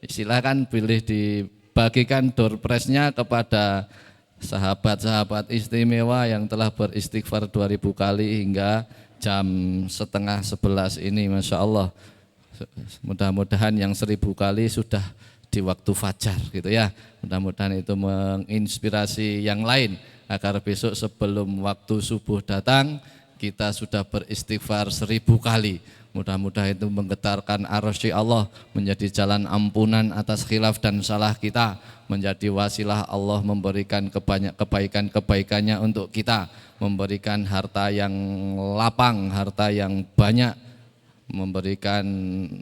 silakan pilih dibagikan door prize-nya kepada sahabat-sahabat istimewa yang telah beristighfar 2000 kali hingga jam setengah 11 ini, Masya Allah. Mudah-mudahan yang 1000 kali sudah di waktu fajar gitu ya. Mudah-mudahan itu menginspirasi yang lain agar besok sebelum waktu subuh datang kita sudah beristighfar 1000 kali. Mudah-mudahan itu menggetarkan arsy Allah, menjadi jalan ampunan atas khilaf dan salah kita, menjadi wasilah Allah memberikan kebaikan-kebaikannya untuk kita, memberikan harta yang lapang, harta yang banyak, memberikan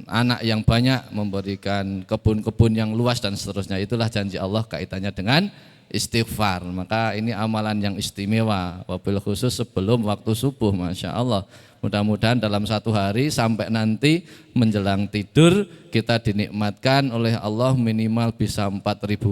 anak yang banyak, memberikan kebun-kebun yang luas dan seterusnya. Itulah janji Allah kaitannya dengan istighfar. Maka ini amalan yang istimewa, wabil khusus sebelum waktu subuh, Masya Allah. Mudah-mudahan dalam satu hari sampai nanti menjelang tidur kita dinikmatkan oleh Allah minimal bisa 4000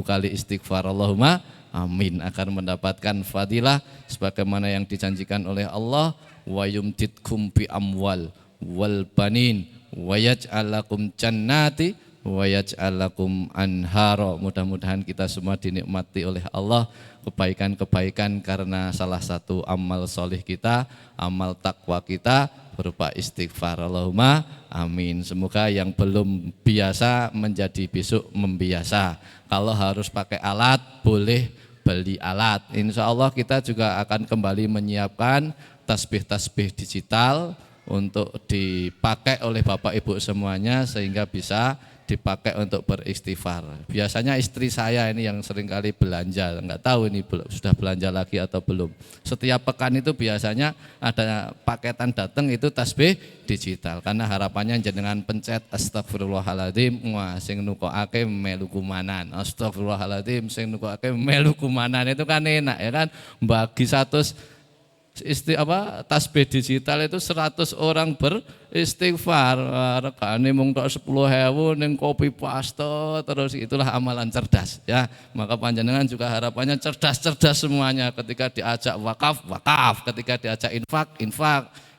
kali istighfar. Allahumma amin, akan mendapatkan fadilah sebagaimana yang dijanjikan oleh Allah, wa yumtitkum bi amwal wal banin wa yaj'al lakum jannati wa yaj'al lakum anhara. Mudah-mudahan kita semua dinikmati oleh Allah kebaikan-kebaikan karena salah satu amal solih kita, amal takwa kita berupa istighfar. Allahumma amin. Semoga yang belum biasa menjadi besok membiasa. Kalau harus pakai alat boleh beli alat. Insya Allah kita juga akan kembali menyiapkan tasbih-tasbih digital untuk dipakai oleh Bapak Ibu semuanya sehingga bisa dipakai untuk beristighfar. Biasanya istri saya ini yang seringkali belanja, nggak tahu ini sudah belanja lagi atau belum. Setiap pekan itu biasanya ada paketan datang itu tasbih digital, karena harapannya jenengan pencet astagfirullahaladzim, wah sing nukokake melu kumanan, astagfirullahaladzim sing nukokake melu kumanan, itu kan enak ya kan, bagi 100 tasbih digital itu 100 orang beristighfar, regane mung tok 10.000 ning kopi paste terus. Itulah amalan cerdas ya. Maka panjenengan juga harapannya cerdas-cerdas semuanya, ketika diajak wakaf, ketika diajak infak,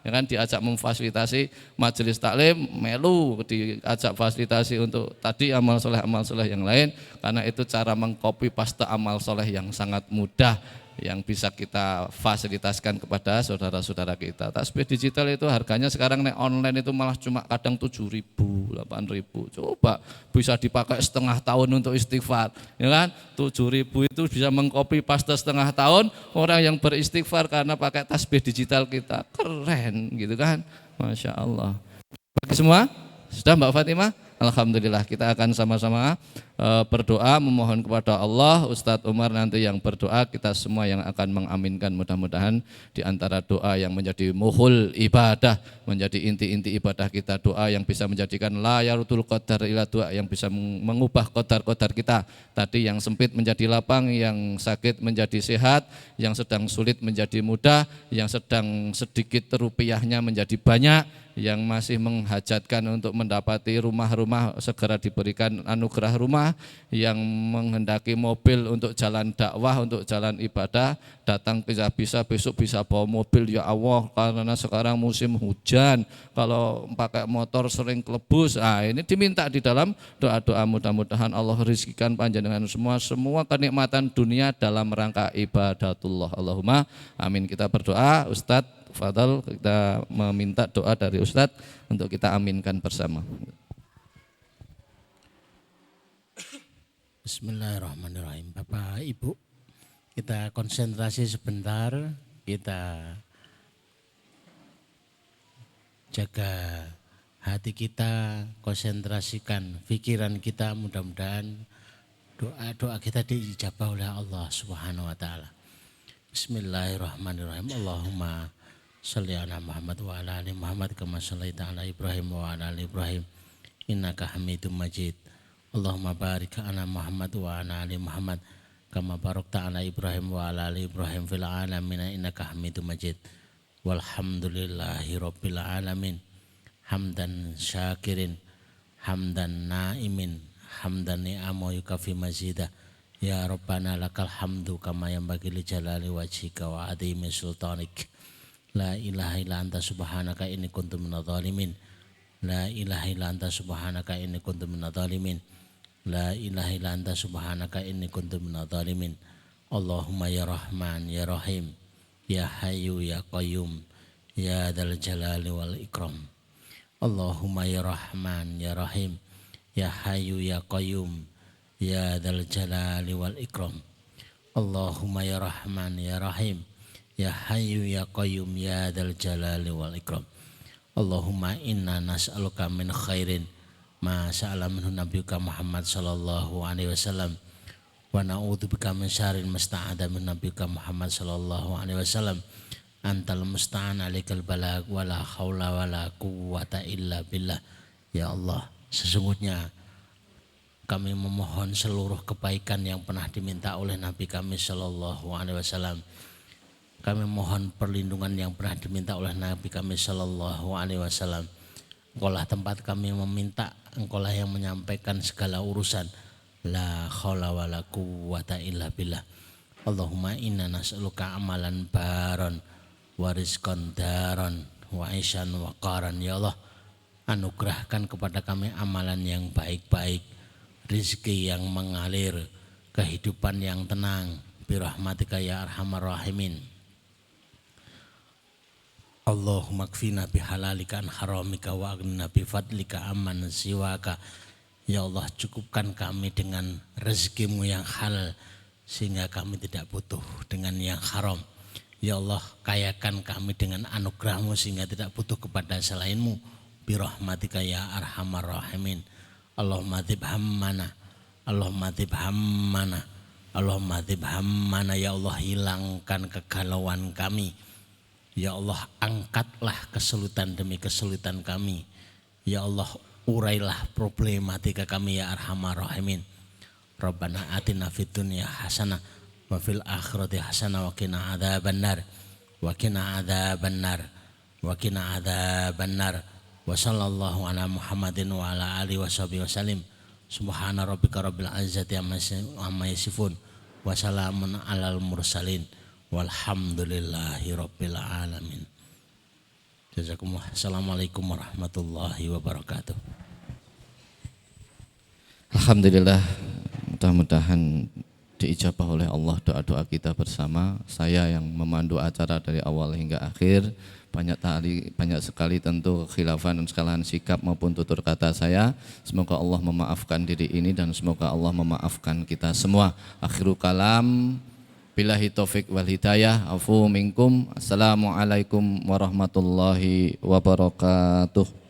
ya kan, diajak memfasilitasi majelis taklim melu, diajak fasilitasi untuk tadi amal soleh yang lain, karena itu cara mengcopy paste amal soleh yang sangat mudah yang bisa kita fasilitaskan kepada saudara-saudara kita. Tasbih digital itu harganya sekarang nek online itu malah cuma kadang 7.000, 8.000. Coba bisa dipakai setengah tahun untuk istighfar, ya kan? 7.000 itu bisa mengcopy paste setengah tahun orang yang beristighfar karena pakai tasbih digital kita. Keren gitu kan? Masya Allah. Bagi semua sudah Mbak Fatimah? Alhamdulillah, kita akan sama-sama berdoa memohon kepada Allah. Ustadz Umar nanti yang berdoa, kita semua yang akan mengaminkan. Mudah-mudahan di antara doa yang menjadi muhul ibadah, menjadi inti-inti ibadah kita, doa yang bisa menjadikan la yarutul qadar ila doa, yang bisa mengubah qadar-qadar kita. Tadi yang sempit menjadi lapang, yang sakit menjadi sehat, yang sedang sulit menjadi mudah, yang sedang sedikit rupiahnya menjadi banyak, yang masih menghajatkan untuk mendapati rumah-rumah segera diberikan anugerah rumah, yang menghendaki mobil untuk jalan dakwah, untuk jalan ibadah, datang bisa besok bisa bawa mobil, ya Allah, karena sekarang musim hujan, kalau pakai motor sering kelebus. Ini diminta di dalam doa-doa. Mudah-mudahan Allah rizkikan panjenengan semua kenikmatan dunia dalam rangka ibadatullah. Allahumma amin. Kita berdoa. Ustadz Fadal, kita meminta doa dari Ustadz untuk kita aminkan bersama.
Bismillahirrahmanirrahim. Bapak Ibu, kita konsentrasi sebentar, kita jaga hati kita, konsentrasikan pikiran kita, mudah-mudahan doa kita diijabah oleh Allah Subhanahu wa taala. Bismillahirrahmanirrahim. Allahumma shalli ala Muhammad wa ala ali Muhammad kama shallaita ala Ibrahim wa ala ali Ibrahim innaka Hamidum Majid. Allahumma barik ala Muhammad wa ala ali Muhammad kama barakta ala Ibrahim wa ala ali Ibrahim fil alamin innaka Hamidum Majid. Walhamdulillahi rabbil alamin. Hamdan syakirin, hamdan naimin, hamdan ni'amu yukafi mazidah. Ya Rabbana lakal hamdu kama yanbaghi li jalali wajhika wa adhimi sultanik. La ilaha illa anta subhanaka inni kuntu minadh dhalimin. La ilaha illa anta subhanaka inni kuntu minadh dhalimin. La ilaha illa anta subhanaka inni kuntu minadh dhalimin. Allahumma ya Rahman ya Rahim ya Hayyu ya Qayyum ya Dzal Jalali wal Ikram. Allahumma ya Rahman ya Rahim ya Hayyu ya Qayyum ya Dzal Jalali wal Ikram. Allahumma ya Rahman ya Rahim ya Hayyu ya Qayyum ya Dzal Jalali wal Ikram. Allahumma inna nas'aluka min khairin ma sa'ala minhu nabiyyuka Muhammad sallallahu alaihi wasallam wa na'udzubika min syarrin masta'adha min nabiyyuka Muhammad sallallahu alaihi wasallam. Antal musta'an alaikal balag wala haula wala quwwata illa billah. Ya Allah, sesungguhnya kami memohon seluruh kebaikan yang pernah diminta oleh Nabi kami sallallahu alaihi wasallam. Kami mohon perlindungan yang pernah diminta oleh Nabi kami sallallahu alaihi wasallam. Engkaulah tempat kami meminta, Engkaulah yang menyampaikan segala urusan. La haula wala quwwata illa billah. Allahumma inna nas'aluka amalan baron wa rizqan daron wa isyan waqaran. Ya Allah, anugerahkan kepada kami amalan yang baik-baik, rizki yang mengalir, kehidupan yang tenang, birahmatika ya arhamar rahimin. Allahumma kfina bihalalika an haramika wa aghnina bifadlika amman siwaka. Ya Allah, cukupkan kami dengan rezekimu yang halal sehingga kami tidak butuh dengan yang haram. Ya Allah, kayakan kami dengan anugerahmu sehingga tidak butuh kepada selainmu. Birahmatika ya arhamar rahimin. Allahumma dzib hammana, Allahumma dzib hammana, Allahumma dzib hammana. Ya Allah, hilangkan kegalauan kami. Ya Allah, angkatlah kesulitan demi kesulitan kami. Ya Allah, urailah problematika kami ya arhamar rahimin. Rabbana atina fid dunya hasanah wa fil akhirati hasanah wa qina adzabannar wa qina adzabannar wa qina adzabannar. Wa sallallahu ala Muhammadin wa ala alihi washabihi wasallim. Subhana rabbika rabbil izzati amma yasifun wa salamun alal mursalin walhamdulillahi rabbil alamin. Jazakumullah. Assalamualaikum warahmatullahi wabarakatuh.
Alhamdulillah, mudah-mudahan diijabah oleh Allah doa-doa kita bersama. Saya yang memandu acara dari awal hingga akhir, banyak sekali tentu kekhilafan dan kesalahan sikap maupun tutur kata saya. Semoga Allah memaafkan diri ini dan semoga Allah memaafkan kita semua. Akhirul kalam, billahi taufik wal hidayah, afu minkum. Assalamualaikum warahmatullahi wabarakatuh.